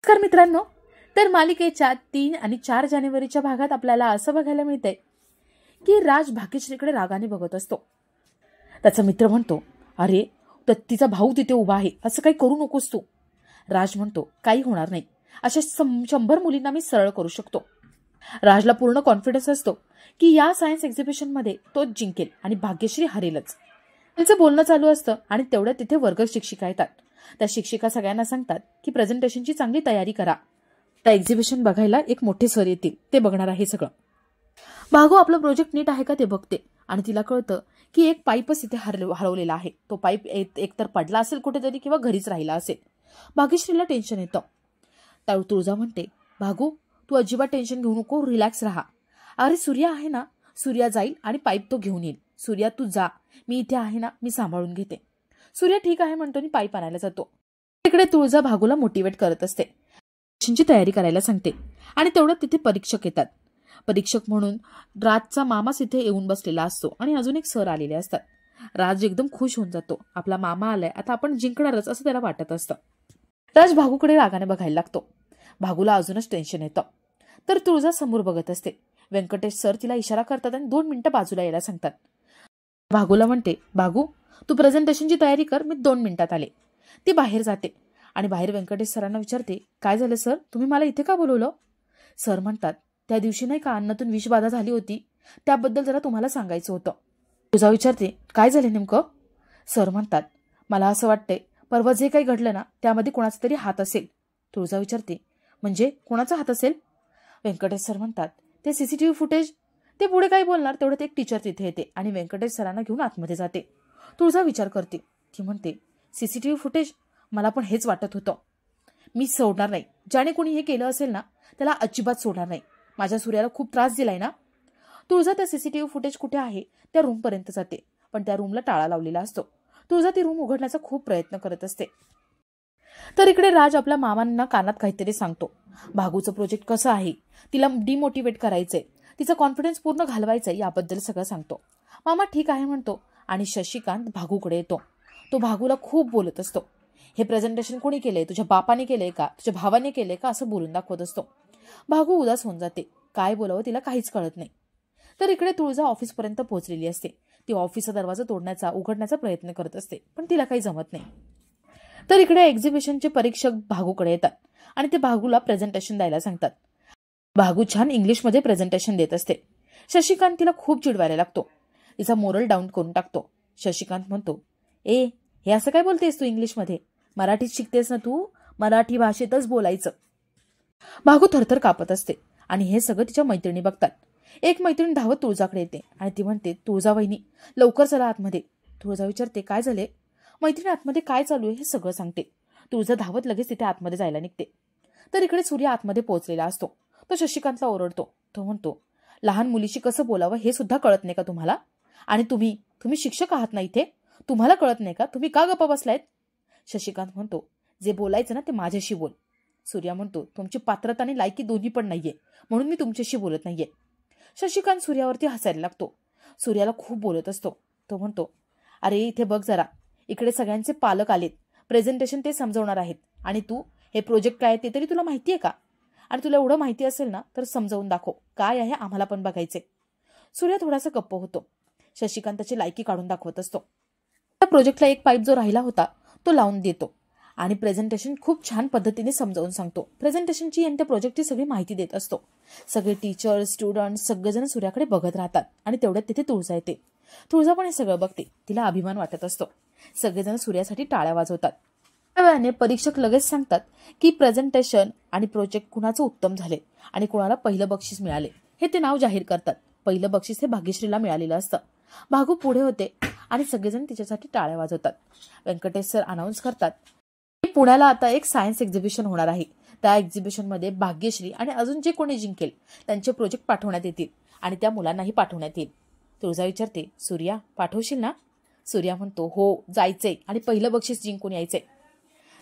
नमस्कार मित्रांनो, तर मालिकेच्या 3 आणि 4 जानेवारीच्या भागात आपल्याला असं बघायला मिळतंय की राज भाग्यश्रीकडे रागाने बघत असतो. त्याचा मित्र म्हणतो, अरे तर तिचा भाऊ तिथे उभा आहे, असं काही करू नकोस तू. राज म्हणतो, काही होणार नाही, अशा 100 मुलींना मी सरळ करू शकतो. राजला पूर्ण कॉन्फिडन्स असतो की या सायन्स एक्झिबिशनमध्ये तोच जिंकेल आणि भाग्यश्री हरेलच. त्यांचं बोलणं चालू असतं आणि तेवढ्या तिथे वर्ग शिक्षिका येतात. त्या शिक्षिका सगळ्यांना सांगतात की प्रेझेंटेशनची चांगली तयारी करा. त्या एक्झिबिशन बघायला एक मोठे सर येतील, ते बघणार आहे सगळं. भागो आपलं प्रोजेक्ट नीट आहे का ते बघते आणि तिला कळतं की एक पाईपच इथे हरवलेला आहे. तो पाईप एकतर पडला असेल कुठेतरी किंवा घरीच राहिला असेल. भाग्यश्रीला टेन्शन येतं. तुळजा म्हणते, भागो तू अजिबात टेन्शन घेऊ नको, रिलॅक्स राहा. अरे सूर्या आहे ना, सूर्या जाईल आणि पाईप तो घेऊन येईल. सूर्या तू जा, मी इथे आहे ना, मी सांभाळून घेते. सूर्या ठीक आहे म्हणतो आणि पाईप आणायला जातो. तिकडे तुळजा भागूला मोटिवेट करत असते, ची तयारी करायला सांगते. आणि तेवढ्यात तिथे परीक्षक येतात. परीक्षक म्हणून राजचा मामाच इथे येऊन बसलेला असतो आणि अजून एक सर आलेले असतात. राज एकदम खुश होऊन जातो, आपला मामा आलाय, आता आपण जिंकणारच असं त्याला वाटत असतं. राज भागूकडे रागाने बघायला लागतो. भागूला अजूनच टेन्शन येतं. तर तुळजा समोर बघत असते. व्यंकटेश सर तिला इशारा करतात आणि 2 मिनिटं बाजूला यायला सांगतात. भागूला म्हणते, भागू तू प्रेझेंटेशनची तयारी कर, मी 2 मिनिटात आले. ती बाहेर जाते आणि बाहेर व्यंकटेश सरांना विचारते, काय झालं सर, तुम्ही मला इथे का बोलवलं? सर म्हणतात, त्या दिवशी नाही का अन्नातून विषबाधा झाली होती, त्याबद्दल जरा तुम्हाला सांगायचं होतं. तुझा विचारते, काय झाले नेमकं? सर म्हणतात, मला असं वाटतंय परवा जे काही घडलं ना त्यामध्ये कोणाचा तरी हात असेल. तुळजा विचारते, म्हणजे कोणाचा हात असेल? व्यंकटेश सर म्हणतात, ते सीसीटीव्ही फुटेज. ते पुढे काय बोलणार तेवढ्यात एक टीचर तिथे येते आणि व्यंकटेश सरांना घेऊन आतमध्ये जाते. तुळजा विचार करते. ती म्हणते, सीसीटीव्ही फुटेज, मला पण हेच वाटत होतं. मी सोडणार नाही, ज्याने कोणी हे केलं असेल ना त्याला अजिबात सोडणार नाही. माझ्या सूर्याला खूप त्रास दिलाय ना. तुळजा त्या सीसीटीव्ही फुटेज कुठे आहे त्या रूमपर्यंत जाते, पण त्या रूमला टाळा लावलेला असतो. तुळजा ती रूम उघडण्याचा खूप प्रयत्न करत असते. तर इकडे राज आपल्या मामांना कानात काहीतरी सांगतो. भागूचं प्रोजेक्ट कसं आहे, तिला डिमोटिवेट करायचंय, तिचा कॉन्फिडन्स पूर्ण घालवायचंय, याबद्दल सगळं सांगतो. मामा ठीक आहे म्हणतो आणि शशिकांत भागूकडे येतो. तो भागूला खूप बोलत असतो. हे प्रेझेंटेशन कोणी केलंय, तुझ्या बापाने केलंय का, तुझ्या भावाने केलंय का, असं बोलून दाखवत असतो. भागू उदास होऊन जाते. काय बोलावं तिला काहीच कळत नाही. तर इकडे तुळजा ऑफिसपर्यंत पोहोचलेली असते. ती ऑफिसचा दरवाजा उघडण्याचा प्रयत्न करत असते, पण तिला काही जमत नाही. तर इकडे एक्झिबिशनचे परीक्षक भागूकडे येतात आणि ते भागूला प्रेझेंटेशन द्यायला सांगतात. भागू छान इंग्लिशमध्ये प्रेझेंटेशन देत असते. शशिकांत तिला खूप चिडवायला लागतो. तिचा मोरल डाऊन करून टाकतो. शशिकांत म्हणतो, ए हे असं काय बोलतेस तू इंग्लिशमध्ये, मराठीत शिकतेस ना तू, मराठी भाषेतच बोलायचं. भागू थरथर कापत असते आणि हे सगळं तिच्या मैत्रिणी बघतात. एक मैत्रीण धावत तुळजाकडे येते आणि ती म्हणते, तुळजा वहिनी लवकर चला आतमध्ये. तुळजा विचारते, काय झाले? मैत्रीण आतमध्ये काय चालू आहे हे सगळं सांगते. तुळजा धावत लगेच तिथे आतमध्ये जायला निघते. तर इकडे सूर्य आतमध्ये पोहोचलेला असतो. तो शशिकांतला ओरडतो. तो म्हणतो, लहान मुलीशी कसं बोलावं हे सुद्धा कळत नाही का तुम्हाला? आणि तुम्ही शिक्षक आहात ना इथे, तुम्हाला कळत नाही का? तुम्ही का गप्पा बसलायत? शशिकांत म्हणतो, जे बोलायचं ना ते माझ्याशी बोल. सूर्या म्हणतो, तुमची पात्रता आणि लायकी दोन्ही पण नाहीये, म्हणून मी तुमच्याशी बोलत नाहीये. शशिकांत सूर्यावरती हसायला लागतो. सूर्याला खूप बोलत असतो. तो म्हणतो, अरे इथे बघ जरा, इकडे सगळ्यांचे पालक आलेत, प्रेझेंटेशन ते समजवणार आहेत आणि तू हे प्रोजेक्ट काय ते तरी तुला माहितीये का? आणि तुला एवढं माहिती असेल ना तर समजावून दाखव, काय आहे आम्हाला पण बघायचे. सूर्या थोडासा गप्प होतो. शशिकांताची लायकी काढून दाखवत असतो. त्या प्रोजेक्टला एक पाईप जो राहिला होता तो लावून देतो आणि प्रेझेंटेशन खूप छान पद्धतीने समजावून सांगतो. प्रेझेंटेशनची आणि त्या प्रोजेक्टची सगळी माहिती देत असतो. सगळे टीचर, स्टुडंट सगळेजण सूर्याकडे बघत राहतात आणि तेवढ्यात तिथे तुळजा येते. तुळजा पण हे सगळं बघते. तिला अभिमान वाटत असतो. सगळेजण सूर्यासाठी टाळ्या वाजवतात. त्या वेळाने परीक्षक लगेच सांगतात की प्रेझेंटेशन आणि प्रोजेक्ट कुणाचं उत्तम झाले आणि कुणाला पहिलं बक्षीस मिळाले हे ते नाव जाहीर करतात. पहिलं बक्षीस हे भाग्यश्रीला मिळालेलं असतं. भागू पुढे होते आणि सगळेजण तिच्यासाठी टाळ्या वाजवतात. व्यंकटेश सर अनाऊन्स करतात की पुण्याला आता एक सायन्स एक्झिबिशन होणार आहे. त्या एक्झिबिशनमध्ये भाग्यश्री आणि अजून जे कोणी जिंकेल त्यांचे प्रोजेक्ट पाठवण्यात येतील आणि त्या मुलांनाही पाठवण्यात येईल. तुळजा विचारते, सूर्या पाठवशील ना? सूर्या म्हणतो, हो जायचंय आणि पहिलं बक्षीस जिंकून यायचंय.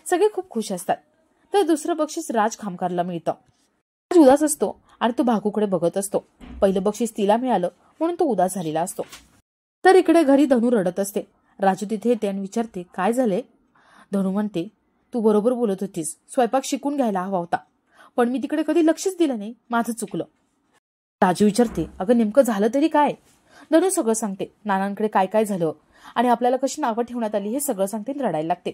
सगळे खूप खुश असतात. तर दुसरं बक्षीस राज खामकारला मिळतं. राज उदास असतो आणि तो भागूकडे बघत असतो. पहिलं बक्षीस तिला मिळालं म्हणून तो उदास झालेला असतो. तर इकडे घरी धनू रडत असते. राजू तिथे येते आणि विचारते, काय झाले? धनू म्हणते, तू बरोबर बोलत होतीस, स्वयंपाक शिकून घ्यायला हवा होता, पण मी तिकडे कधी लक्षच दिलं नाही, माझं चुकलं. राजू विचारते, अगं नेमकं झालं तरी काय? धनू सगळं सांगते, नानांकडे काय काय झालं आणि आपल्याला कशी नावं ठेवण्यात आली हे सगळं सांगते, रडायला लागते.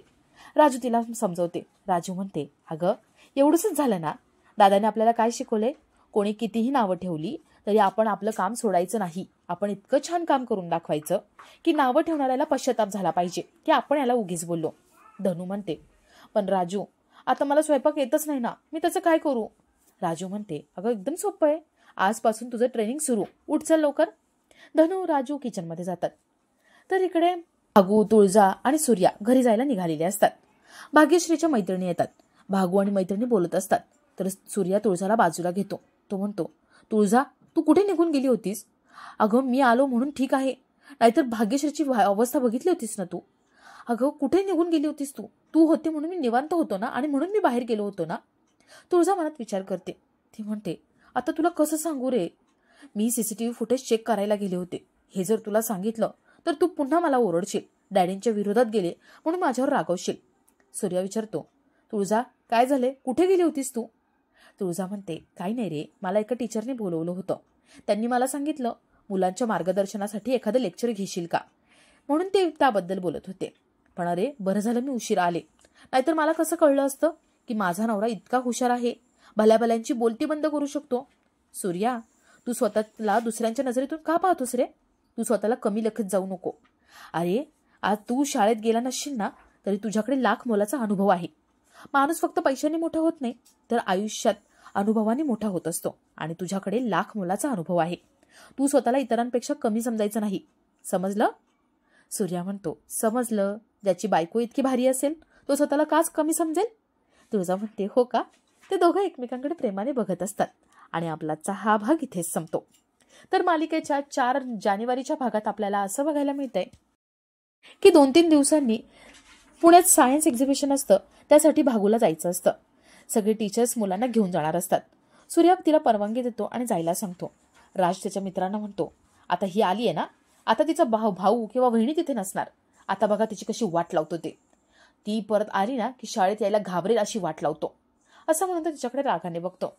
राजू तिला समजवते. राजू म्हणते, अगं एवढंच झालं ना, दादाने आपल्याला काय शिकवलंय? कोणी कितीही नावं ठेवली तरी आपण आपलं काम सोडायचं नाही. आपण इतकं छान काम करून दाखवायचं की नावं ठेवणाऱ्याला पश्चाताप झाला पाहिजे की आपण याला उगीच बोललो. धनू म्हणते, पण राजू आता मला स्वयंपाक येतच नाही ना, मी त्याचं काय करू? राजू म्हणते, अगं एकदम सोपं आहे, आजपासून तुझं ट्रेनिंग सुरू, उठ चल लवकर. धनू राजू किचनमध्ये जातात. तर इकडे भागू, तुळजा आणि सूर्या घरी जायला निघालेले असतात. भाग्यश्रीच्या मैत्रिणी येतात. भागू आणि मैत्रिणी बोलत असतात. तर सूर्या तुळजाला बाजूला घेतो. तो म्हणतो, तुळजा तू कुठे निघून गेली होतीस? अगं मी आलो म्हणून ठीक आहे, नाहीतर भाग्यश्रीची अवस्था बघितली होतीस ना तू. अगं कुठे निघून गेली होतीस तू? तू होती म्हणून मी निवांत होतो ना, आणि म्हणून मी बाहेर गेलो होतो ना. तुळजा मनात विचार करते. ती म्हणते, आता तुला कसं सांगू रे, मी सीसीटीव्ही फुटेज चेक करायला गेले होते. हे जर तुला सांगितलं तर तू पुन्हा मला ओरडशील, डॅडींच्या विरोधात गेले म्हणून माझ्यावर रागवशील. सूर्या विचारतो, तुळजा काय झाले, कुठे गेली होतीस तू? तुळजा म्हणते, काही नाही रे, मला एका टीचरने बोलवलं होतं. त्यांनी मला सांगितलं मुलांच्या मार्गदर्शनासाठी एखादं लेक्चर घेशील का, म्हणून ते त्याबद्दल बोलत होते. पण अरे बरं झालं मी उशिरा आले, नाहीतर मला कसं कळलं असतं की माझा नवरा इतका हुशार आहे, भल्याभल्यांची बोलती बंद करू शकतो. सूर्या तू स्वतःला दुसऱ्यांच्या नजरेतून का पाहतोस रे? तू स्वतःला कमी लेखत जाऊ नको. अरे आज तू शाळेत गेला नसशील ना तरी तुझ्याकडे लाख मोलाचा अनुभव आहे. माणूस फक्त पैशाने मोठा होत नाही तर आयुष्यात अनुभवाने मोठा होत असतो, आणि तुझ्याकडे लाख मोलाचा अनुभव आहे. तू स्वतःला इतरांपेक्षा कमी समजायचं नाही, समजलं? सूर्या म्हणतो, समजलं. ज्याची बायको इतकी भारी असेल तो स्वतःला काच कमी समजेल? तुळजा म्हणते, हो का? ते दोघं एकमेकांकडे प्रेमाने बघत असतात. आणि आपलाचा हा भाग इथेच संपतो. तर मालिकेच्या 4 जानेवारीच्या भागात आपल्याला असं बघायला मिळतंय की 2-3 दिवसांनी पुण्यात सायन्स एक्झिबिशन असतं, त्यासाठी भागूला जायचं असतं. सगळे टीचर्स मुलांना घेऊन जाणार असतात. सूर्या तिला परवानगी देतो आणि जायला सांगतो. राज त्याच्या मित्रांना म्हणतो, आता ही आली आहे ना, आता तिचा भाऊ किंवा बहिणी तिथे नसणार. आता बघा तिची कशी वाट लावतो ते. ती परत आली ना की शाळेत यायला घाबरेल अशी वाट लावतो, असं म्हणून तिच्याकडे रागाने बघतो.